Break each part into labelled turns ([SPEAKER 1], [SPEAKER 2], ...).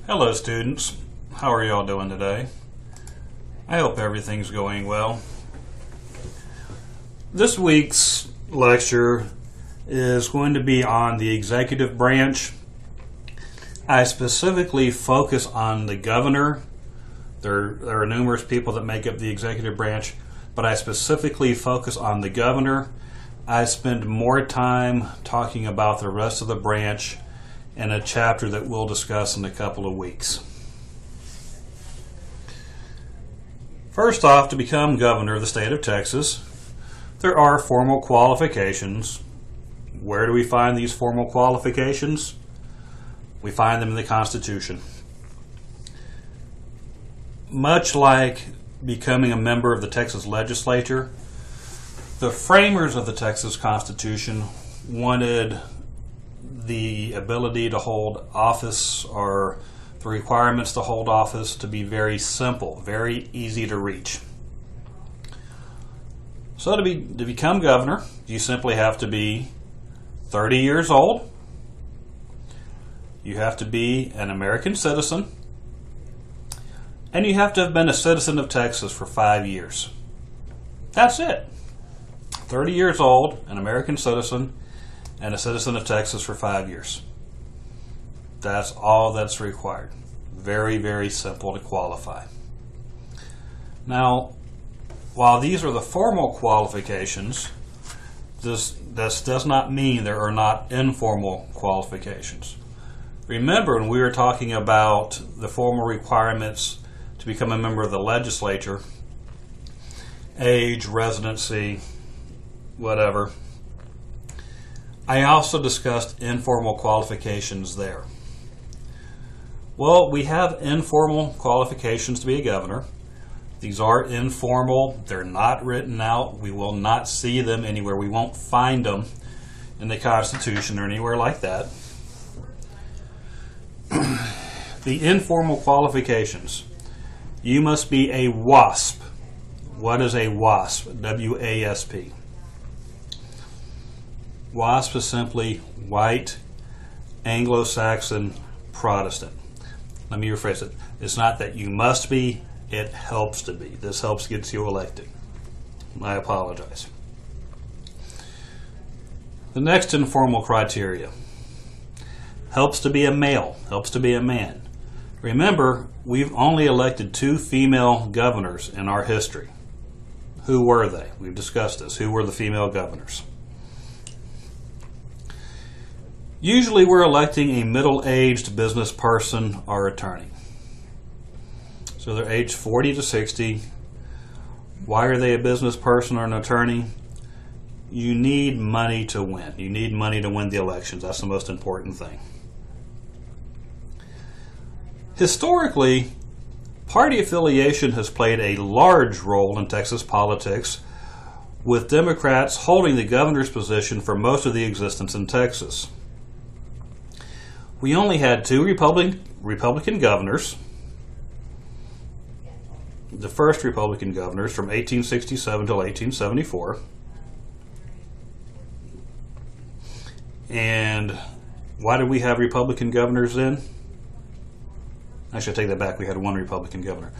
[SPEAKER 1] Hello students, how are y'all doing today? I hope everything's going well. This week's lecture is going to be on the executive branch. I specifically focus on the governor. There are numerous people that make up the executive branch, but I specifically focus on the governor. I spend more time talking about the rest of the branch in a chapter that we'll discuss in a couple of weeks. First off, to become governor of the state of Texas, there are formal qualifications. Where do we find these formal qualifications? We find them in the Constitution. Much like becoming a member of the Texas legislature, the framers of the Texas Constitution wanted the ability to hold office, or the requirements to hold office, to be very simple, very easy to reach. So to become governor, you simply have to be 30 years old. You have to be an American citizen, and you have to have been a citizen of Texas for 5 years. That's it. 30 years old, an American citizen, and a citizen of Texas for 5 years. That's all that's required. Very, very simple to qualify. Now, while these are the formal qualifications, this does not mean there are not informal qualifications. Remember, when we were talking about the formal requirements to become a member of the legislature, age, residency, whatever, I also discussed informal qualifications there. Well, we have informal qualifications to be a governor. These are informal. They're not written out. We will not see them anywhere. We won't find them in the Constitution or anywhere like that. The informal qualifications. You must be a WASP. What is a WASP? W-A-S-P. WASP is simply White Anglo-Saxon Protestant. Let me rephrase it. It's not that you must be, it helps to be. This helps get you elected. I apologize. The next informal criteria. Helps to be a male, helps to be a man. Remember, we've only elected 2 female governors in our history. Who were they? We've discussed this. Who were the female governors? Usually we're electing a middle-aged business person or attorney. So they're aged 40 to 60. Why are they a business person or an attorney? You need money to win. You need money to win the elections. That's the most important thing. Historically, party affiliation has played a large role in Texas politics, with Democrats holding the governor's position for most of the existence in Texas. We only had 2 Republican governors. The first Republican governors from 1867 till 1874. And why did we have Republican governors then? Actually, I take that back. We had 1 Republican governor.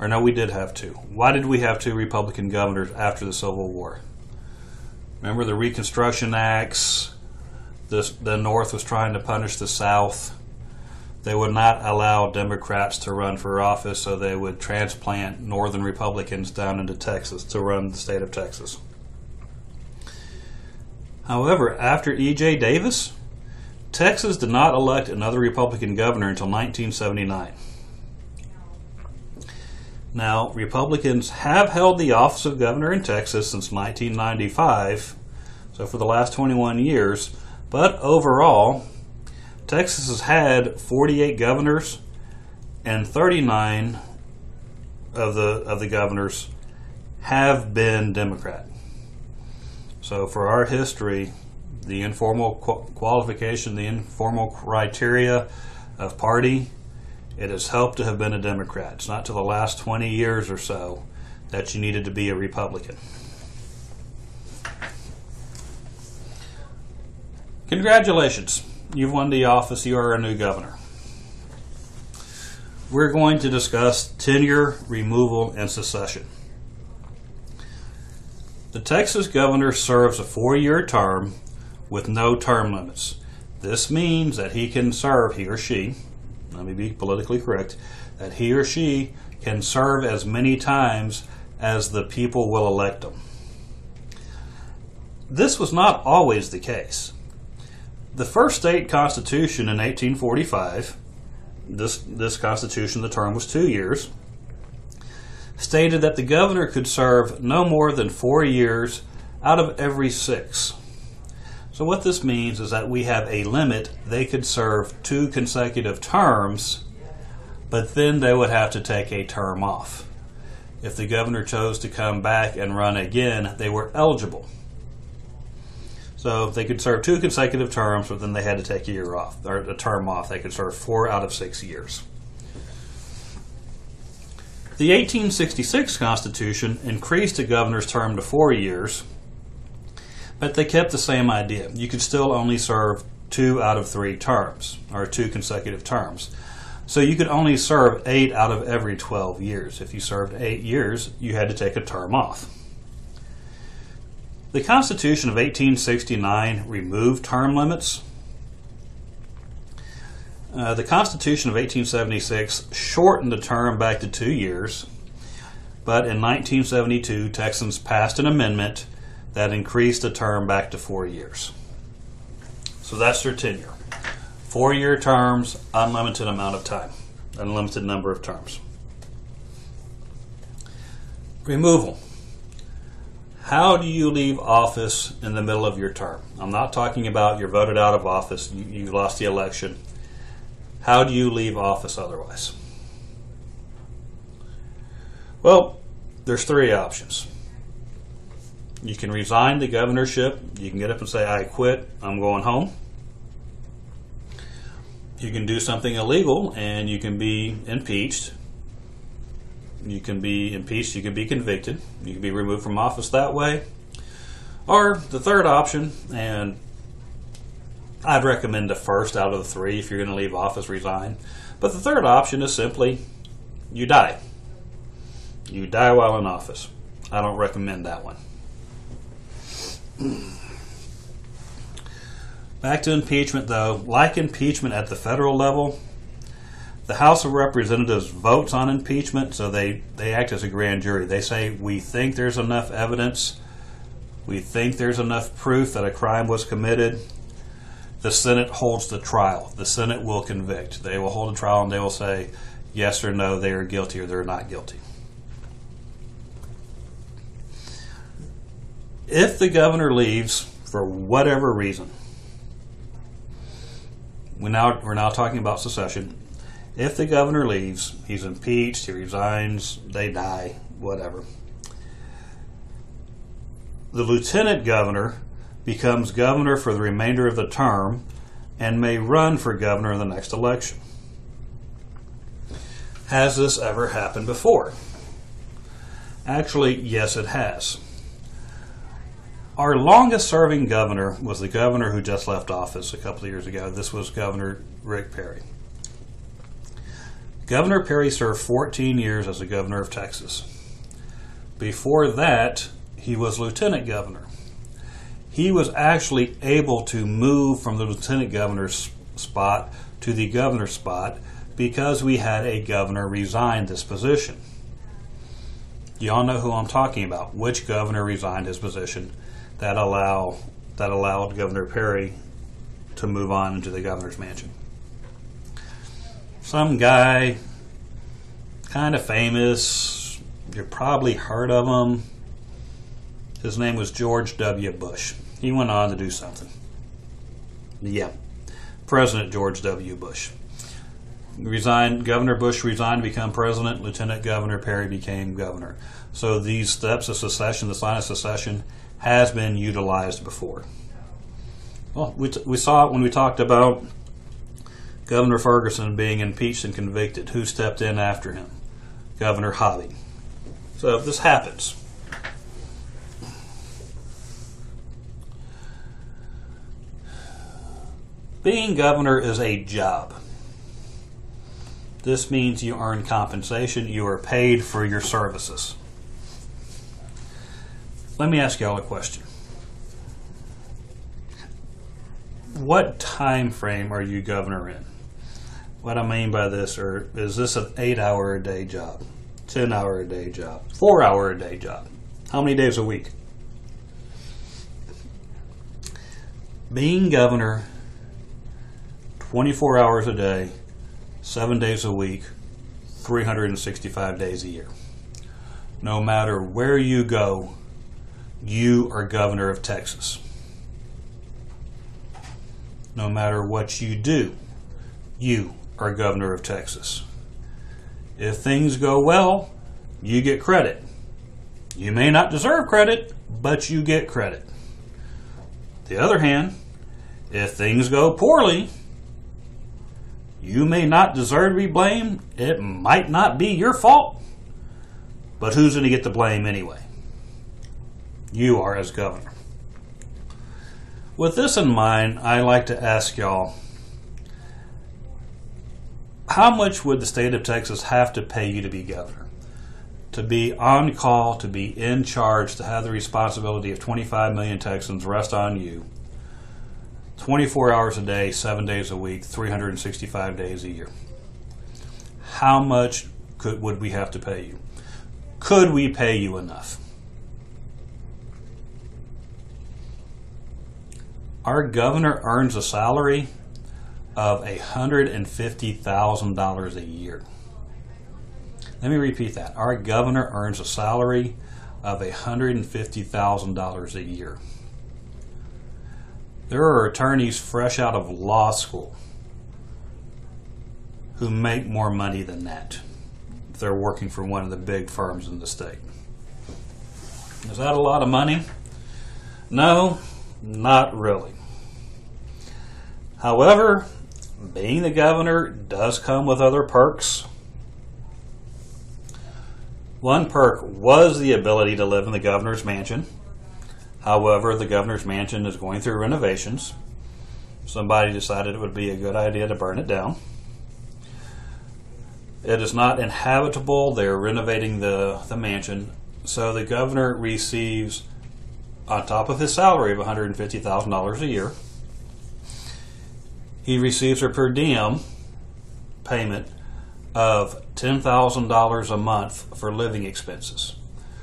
[SPEAKER 1] Or no, we did have 2. Why did we have 2 Republican governors after the Civil War? Remember the Reconstruction Acts? The North was trying to punish the South. They would not allow Democrats to run for office, so they would transplant Northern Republicans down into Texas to run the state of Texas. However, after E.J. Davis, Texas did not elect another Republican governor until 1979. Now, Republicans have held the office of governor in Texas since 1995, so for the last 21 years, but overall, Texas has had 48 governors, and 39 of the governors have been Democrat. So for our history, the informal qualification, the informal criteria of party, it has helped to have been a Democrat. It's not till the last 20 years or so that you needed to be a Republican. Congratulations. You've won the office. You are a new governor. we're going to discuss tenure, removal, and secession. The Texas governor serves a 4-year term with no term limits. This means that he can serve, he or she, let me be politically correct, that he or she can serve as many times as the people will elect them. This was not always the case. The first state constitution in 1845, this constitution, the term was 2 years, stated that the governor could serve no more than 4 years out of every 6. So what this means is that we have a limit. They could serve 2 consecutive terms, but then they would have to take a term off. If the governor chose to come back and run again, they were eligible. So they could serve 2 consecutive terms, but then they had to take a year off, or a term off. They could serve 4 out of 6 years. The 1866 Constitution increased a governor's term to 4 years, but they kept the same idea. You could still only serve 2 out of 3 terms, or 2 consecutive terms. So you could only serve 8 out of every 12 years. If you served 8 years, you had to take a term off. The Constitution of 1869 removed term limits. The Constitution of 1876 shortened the term back to 2 years, but in 1972, Texans passed an amendment that increased the term back to 4 years. So that's their tenure. 4-year terms, unlimited amount of time, unlimited number of terms. Removal. How do you leave office in the middle of your term? I'm not talking about you're voted out of office, you lost the election. How do you leave office otherwise? Well, there's 3 options. You can resign the governorship. You can get up and say, I quit, I'm going home. You can do something illegal and you can be impeached. You can be impeached, you can be convicted. You can be removed from office that way. Or the third option, and I'd recommend the first out of the 3 if you're going to leave office, resign. But the third option is simply you die. You die while in office. I don't recommend that one. Back to impeachment, though. Like impeachment at the federal level, the House of Representatives votes on impeachment, so they act as a grand jury. They say, we think there's enough evidence, we think there's enough proof that a crime was committed. The Senate holds the trial. The Senate will convict. They will hold a trial and they will say yes or no, they are guilty or they're not guilty. If the governor leaves for whatever reason, we're now talking about secession. If the governor leaves, he's impeached, he resigns, they die, whatever. The lieutenant governor becomes governor for the remainder of the term and may run for governor in the next election. Has this ever happened before? Actually, yes, it has. Our longest serving governor was the governor who just left office a couple of years ago. This was Governor Rick Perry. Governor Perry served 14 years as the governor of Texas. Before that, he was lieutenant governor. He was actually able to move from the lieutenant governor's spot to the governor's spot because we had a governor resign this position. You all know who I'm talking about. Which governor resigned his position that allowed Governor Perry to move on into the governor's mansion? Some guy, kind of famous, you've probably heard of him. His name was George W. Bush. He went on to do something. Yeah, President George W. Bush. Governor Bush resigned to become president. Lieutenant Governor Perry became governor. So these steps of secession, the sign of secession, has been utilized before. Well, we saw it when we talked about Governor Ferguson being impeached and convicted. Who stepped in after him? Governor Hobby. So this happens. Being governor is a job. This means you earn compensation. You are paid for your services. Let me ask y'all a question. What time frame are you governor in? What I mean by this, is this an 8-hour-a-day job, 10-hour-a-day job, 4-hour-a-day job? How many days a week? Being governor 24 hours a day, 7 days a week, 365 days a year. No matter where you go, you are governor of Texas. No matter what you do, you are governor of Texas. If things go well, you get credit. You may not deserve credit, but you get credit. On the other hand, if things go poorly, you may not deserve to be blamed. It might not be your fault, but who's going to get the blame anyway? You are as governor. With this in mind, I like to ask y'all, how much would the state of Texas have to pay you to be governor? To be on call, to be in charge, to have the responsibility of 25 million Texans rest on you, 24 hours a day, 7 days a week, 365 days a year. How much would we have to pay you? Could we pay you enough? Our governor earns a salary of $150,000 a year. Let me repeat that. Our governor earns a salary of $150,000 a year. There are attorneys fresh out of law school who make more money than that if they're working for one of the big firms in the state. Is that a lot of money? No, not really. However, being the governor does come with other perks. One perk was the ability to live in the governor's mansion. However, the governor's mansion is going through renovations. Somebody decided it would be a good idea to burn it down. It is not inhabitable. They're renovating the mansion. So the governor receives, on top of his salary of $150,000 a year, he receives a per diem payment of $10,000 a month for living expenses.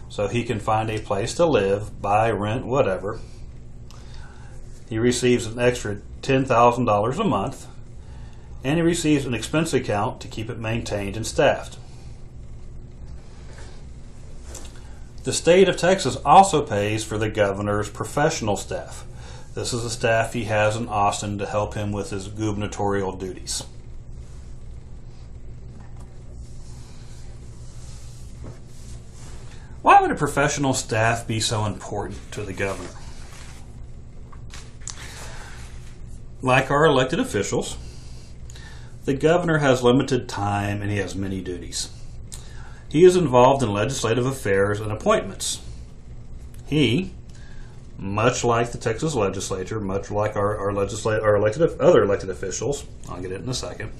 [SPEAKER 1] So he can find a place to live, buy, rent, whatever. He receives an extra $10,000 a month, and he receives an expense account to keep it maintained and staffed. The state of Texas also pays for the governor's professional staff. This is the staff he has in Austin to help him with his gubernatorial duties. Why would a professional staff be so important to the governor? Like our elected officials, the governor has limited time and he has many duties. He is involved in legislative affairs and appointments. He, much like the Texas legislature, much like other elected officials, I'll get it in a second,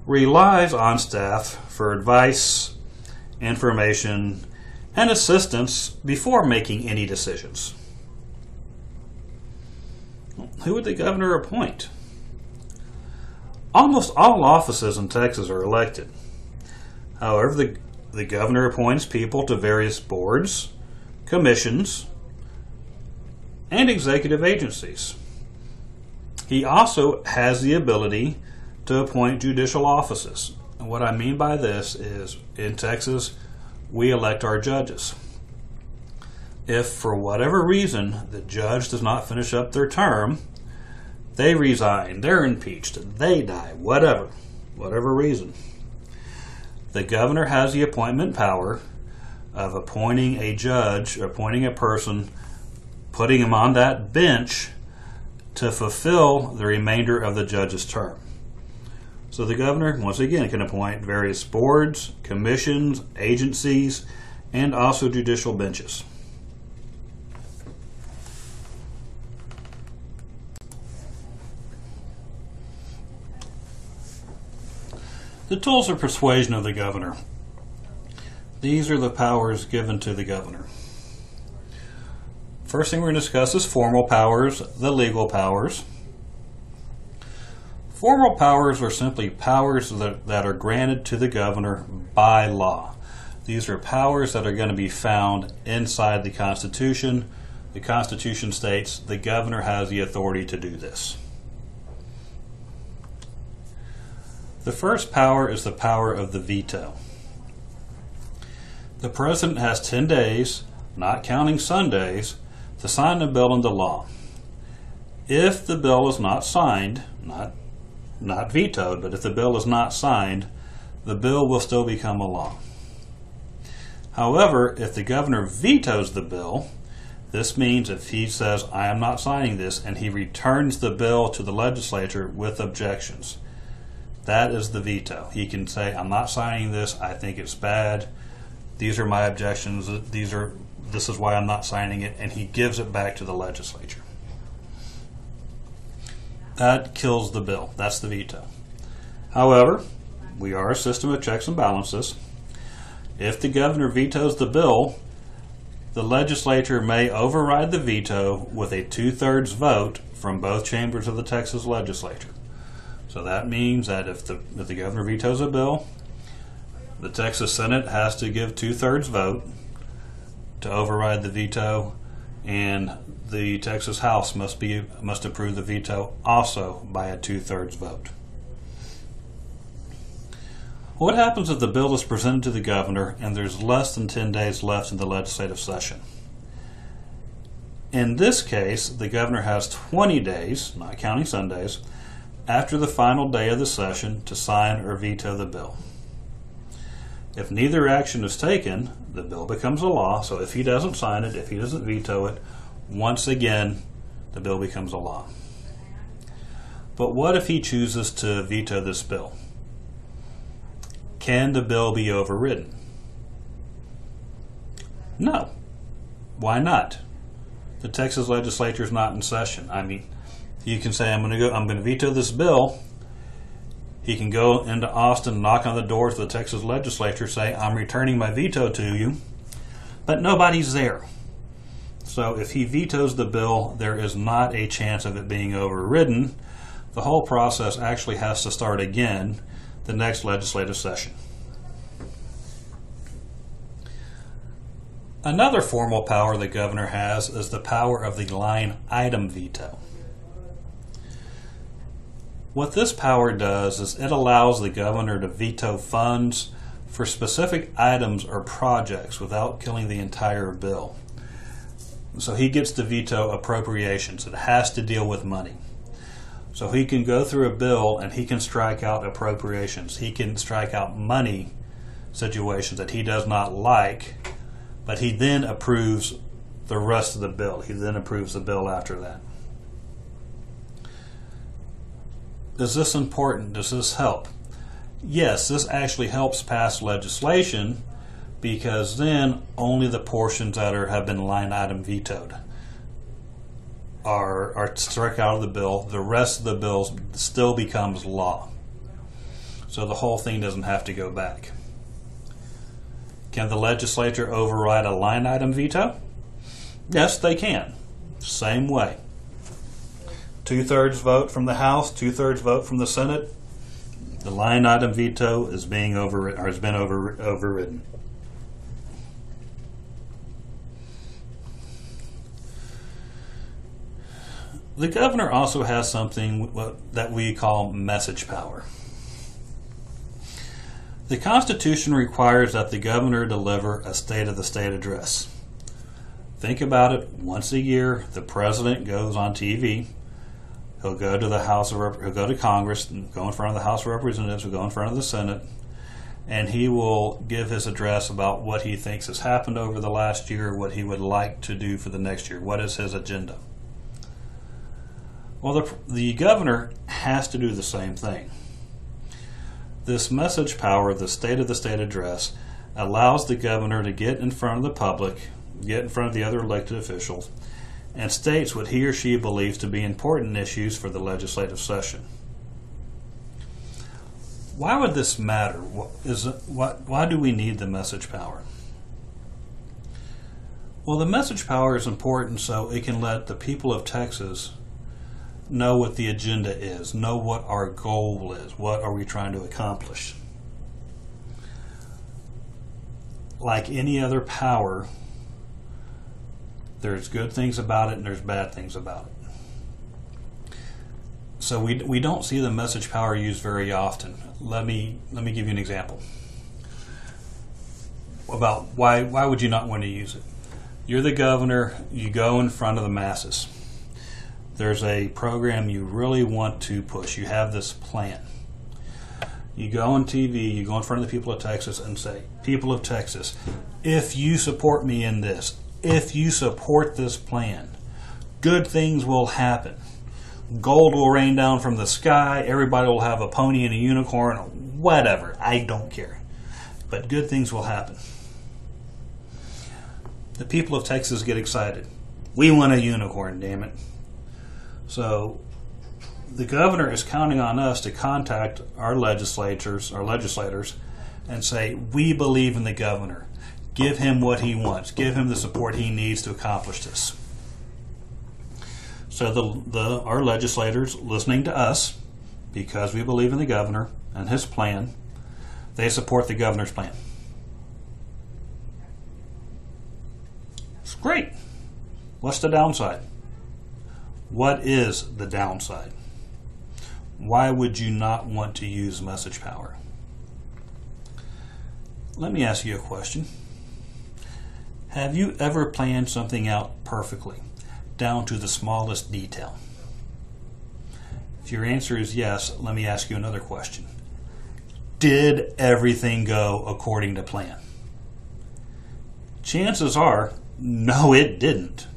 [SPEAKER 1] relies on staff for advice, information, and assistance before making any decisions. Who would the governor appoint? Almost all offices in Texas are elected. However, the governor appoints people to various boards, commissions, and executive agencies. He also has the ability to appoint judicial offices. And what I mean by this is, in Texas, we elect our judges. If, for whatever reason, the judge does not finish up their term, they resign, they're impeached, they die, whatever reason. The governor has the appointment power of appointing a judge, appointing a person, putting him on that bench to fulfill the remainder of the judge's term. So the governor, once again, can appoint various boards, commissions, agencies, and also judicial benches. The tools of persuasion of the governor. These are the powers given to the governor. First thing we're going to discuss is formal powers, the legal powers. Formal powers are simply powers that are granted to the governor by law. These are powers that are going to be found inside the Constitution. The Constitution states the governor has the authority to do this. The first power is the power of the veto. The president has 10 days, not counting Sundays, to sign the bill into law. If the bill is not signed, not vetoed, but if the bill is not signed, the bill will still become a law. However, if the governor vetoes the bill, this means if he says, I am not signing this, and he returns the bill to the legislature with objections, that is the veto. He can say, I'm not signing this, I think it's bad, these are my objections, this is why I'm not signing it, and he gives it back to the legislature. That kills the bill. That's the veto. However, we are a system of checks and balances. If the governor vetoes the bill, the legislature may override the veto with a 2/3 vote from both chambers of the Texas legislature. So that means that if the governor vetoes a bill, the Texas Senate has to give 2/3 vote to override the veto, and the Texas House must approve the veto also by a 2/3 vote. What happens if the bill is presented to the governor and there's less than 10 days left in the legislative session? In this case, the governor has 20 days, not counting Sundays, after the final day of the session to sign or veto the bill. If neither action is taken, the bill becomes a law. So if he doesn't sign it, if he doesn't veto it, once again, the bill becomes a law. But what if he chooses to veto this bill? Can the bill be overridden? No. Why not? The Texas legislature is not in session. I mean, you can say, I'm going to veto this bill. He can go into Austin, knock on the doors of the Texas legislature, say, I'm returning my veto to you, but nobody's there. So if he vetoes the bill, there is not a chance of it being overridden. The whole process actually has to start again the next legislative session. Another formal power the governor has is the power of the line item veto. What this power does is it allows the governor to veto funds for specific items or projects without killing the entire bill. So he gets to veto appropriations. It has to deal with money. So he can go through a bill and he can strike out appropriations. He can strike out money situations that he does not like, but he then approves the rest of the bill. He then approves the bill after that. Is this important? Does this help? Yes, this actually helps pass legislation because then only the portions that have been line item vetoed are struck out of the bill. The rest of the bill still becomes law. So the whole thing doesn't have to go back. Can the legislature override a line item veto? Yes, they can. Same way. 2/3 vote from the House, 2/3 vote from the Senate. The line item veto is being has been overridden. The governor also has something that we call message power. The Constitution requires that the governor deliver a State of the State address. Think about it. Once a year, the president goes on TV. He'll go to he'll go to Congress, go in front of the House of Representatives, he'll go in front of the Senate, and he will give his address about what he thinks has happened over the last year, what he would like to do for the next year, what is his agenda. Well, the governor has to do the same thing. This message power, the State of the State address, allows the governor to get in front of the public, get in front of the other elected officials, and states what he or she believes to be important issues for the legislative session. Why would this matter? Why do we need the message power? Well, the message power is important so it can let the people of Texas know what the agenda is, know what our goal is, what are we trying to accomplish. Like any other power, there's good things about it and there's bad things about it. So we don't see the message power used very often. Let me give you an example about why would you not want to use it. You're the governor, you go in front of the masses. There's a program you really want to push. You have this plan. You go on TV, you go in front of the people of Texas and say, people of Texas, if you support me in this, if you support this plan, good things will happen. Gold will rain down from the sky, everybody will have a pony and a unicorn, whatever, I don't care. But good things will happen. The people of Texas get excited. We want a unicorn, damn it. So the governor is counting on us to contact our legislators, and say, we believe in the governor. Give him what he wants. Give him the support he needs to accomplish this. So our legislators, listening to us, because we believe in the governor and his plan, they support the governor's plan. It's great. What's the downside? What is the downside? Why would you not want to use message power? Let me ask you a question. Have you ever planned something out perfectly, down to the smallest detail? If your answer is yes, let me ask you another question. Did everything go according to plan? Chances are, no, it didn't.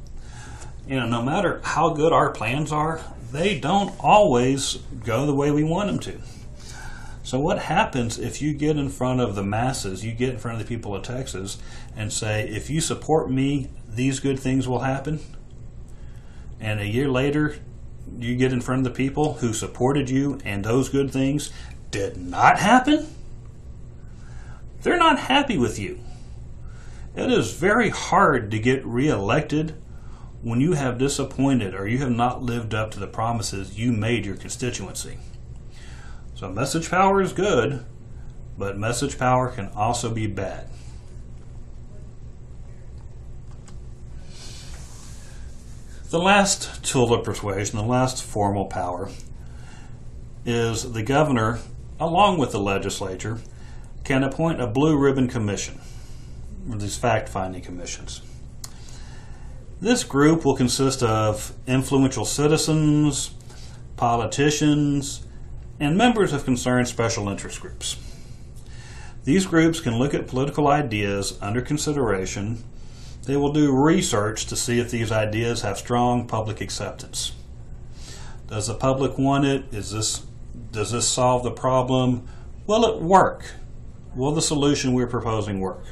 [SPEAKER 1] No matter how good our plans are, they don't always go the way we want them to. So what happens if you get in front of the masses, you get in front of the people of Texas and say, if you support me, these good things will happen? And a year later, you get in front of the people who supported you and those good things did not happen? They're not happy with you. It is very hard to get reelected when you have disappointed or you have not lived up to the promises you made your constituency. So message power is good, but message power can also be bad. The last tool of persuasion, the last formal power, is the governor, along with the legislature, can appoint a blue ribbon commission, or these fact-finding commissions. This group will consist of influential citizens, politicians, and members of concerned special interest groups. These groups can look at political ideas under consideration. They will do research to see if these ideas have strong public acceptance. Does the public want it? Does this solve the problem? Will it work? Will the solution we're proposing work?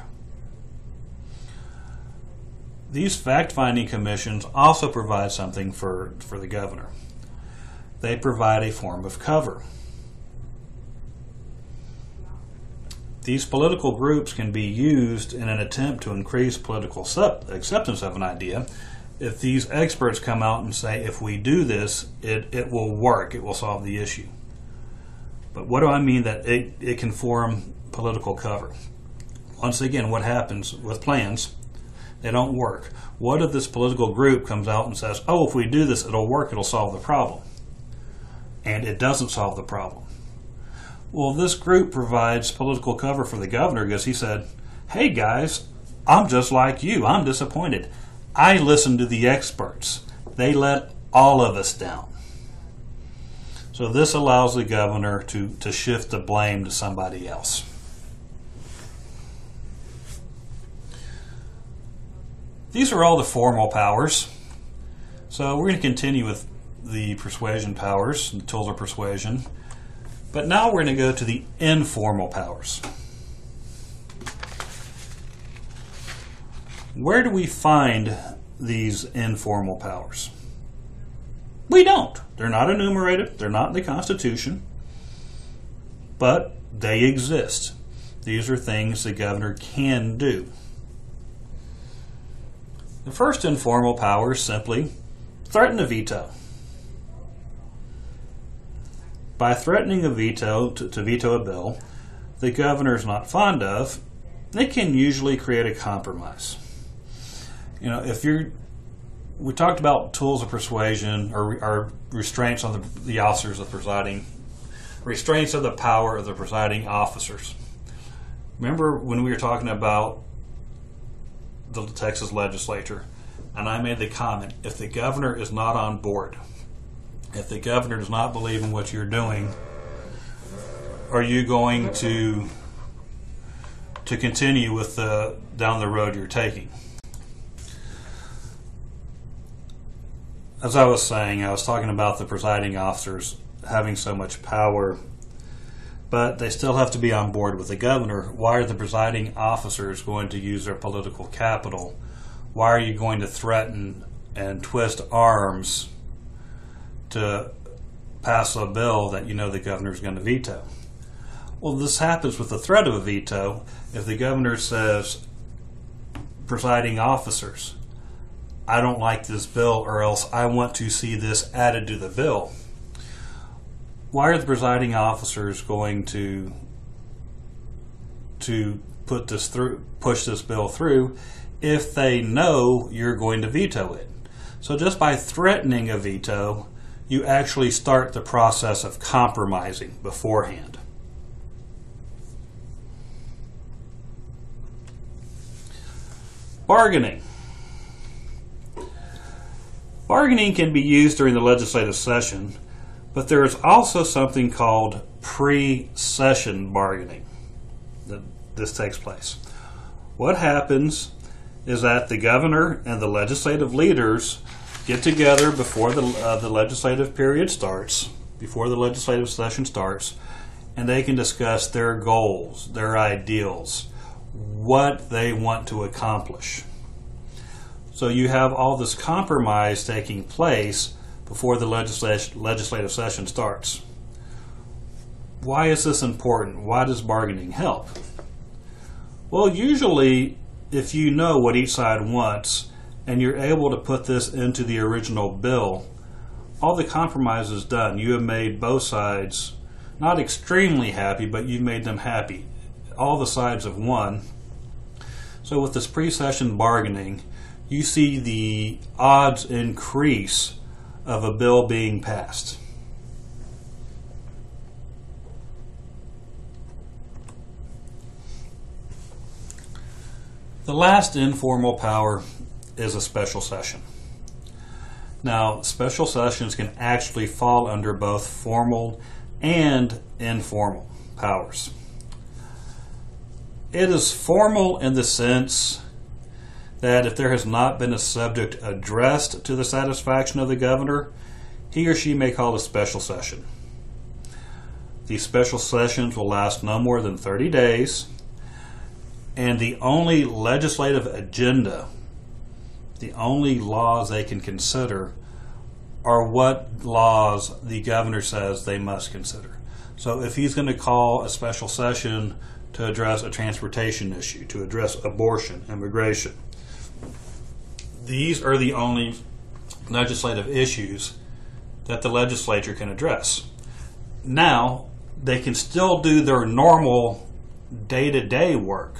[SPEAKER 1] These fact-finding commissions also provide something for the governor. They provide a form of cover. These political groups can be used in an attempt to increase political acceptance of an idea. If these experts come out and say, if we do this, it will work, it will solve the issue. But what do I mean that it can form political cover? Once again, what happens with plans? They don't work. What if this political group comes out and says, oh, if we do this, it'll work, it'll solve the problem? And it doesn't solve the problem. Well, this group provides political cover for the governor because he said, hey guys, I'm just like you. I'm disappointed. I listened to the experts. They let all of us down. So this allows the governor to shift the blame to somebody else. These are all the formal powers. So we're going to continue with the persuasion powers, the tools of persuasion. But now we're going to go to the informal powers. Where do we find these informal powers? We don't. They're not enumerated. They're not in the Constitution. but they exist. These are things the governor can do. The first informal power is simply threaten a veto. By threatening a veto to veto a bill the governor is not fond of, they can usually create a compromise. You know, we talked about tools of persuasion or restraints on the officers of presiding, restraints of the power of the presiding officers. Remember when we were talking about the Texas legislature, and I made the comment, if the governor is not on board, if the governor does not believe in what you're doing, are you going to continue with down the road you're taking? As I was saying, I was talking about the presiding officers having so much power, but they still have to be on board with the governor. Why are the presiding officers going to use their political capital? Why are you going to threaten and twist arms to pass a bill that you know the governor is going to veto? Well, this happens with the threat of a veto. If the governor says, presiding officers, I don't like this bill, or else I want to see this added to the bill. Why are the presiding officers going to put this through, push this bill through, if they know you're going to veto it? So just by threatening a veto, you actually start the process of compromising beforehand. Bargaining. Bargaining can be used during the legislative session, but there is also something called pre-session bargaining that this takes place. What happens is that the governor and the legislative leaders get together before the legislative period starts, before the legislative session starts, and they can discuss their goals, their ideals, what they want to accomplish. So you have all this compromise taking place before the legislative session starts. Why is this important? Why does bargaining help? Well, usually if you know what each side wants and you're able to put this into the original bill, all the compromise is done. You have made both sides not extremely happy, but you've made them happy. All the sides have won. So with this pre-session bargaining, you see the odds increase of a bill being passed. The last informal power is a special session. Now, special sessions can actually fall under both formal and informal powers. It is formal in the sense that if there has not been a subject addressed to the satisfaction of the governor, he or she may call a special session. These special sessions will last no more than 30 days, and the only legislative agenda, the only laws they can consider, are what laws the governor says they must consider. So if he's going to call a special session to address a transportation issue, to address abortion, immigration, these are the only legislative issues that the legislature can address. Now, they can still do their normal day-to-day work.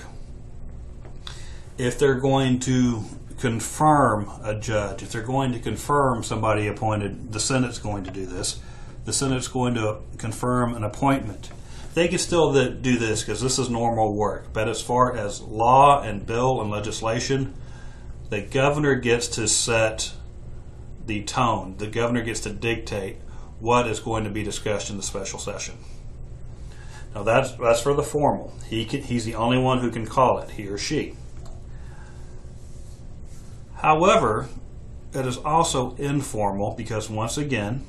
[SPEAKER 1] If they're going to confirm a judge, if they're going to confirm somebody appointed, the Senate's going to do this. The Senate's going to confirm an appointment. They can still do this because this is normal work. But as far as law and bill and legislation, the governor gets to set the tone. The governor gets to dictate what is going to be discussed in the special session. Now that's for the formal. He's the only one who can call it, he or she. However, it is also informal because, once again,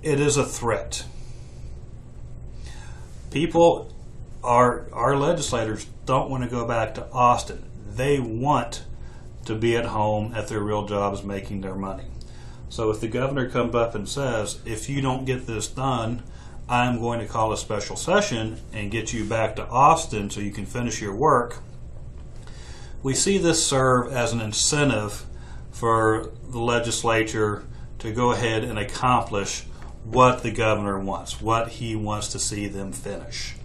[SPEAKER 1] it is a threat. People, our legislators don't want to go back to Austin. They want to be at home at their real jobs making their money. So if the governor comes up and says, if you don't get this done, I'm going to call a special session and get you back to Austin so you can finish your work, we see this serve as an incentive for the legislature to go ahead and accomplish what the governor wants, what he wants to see them finish.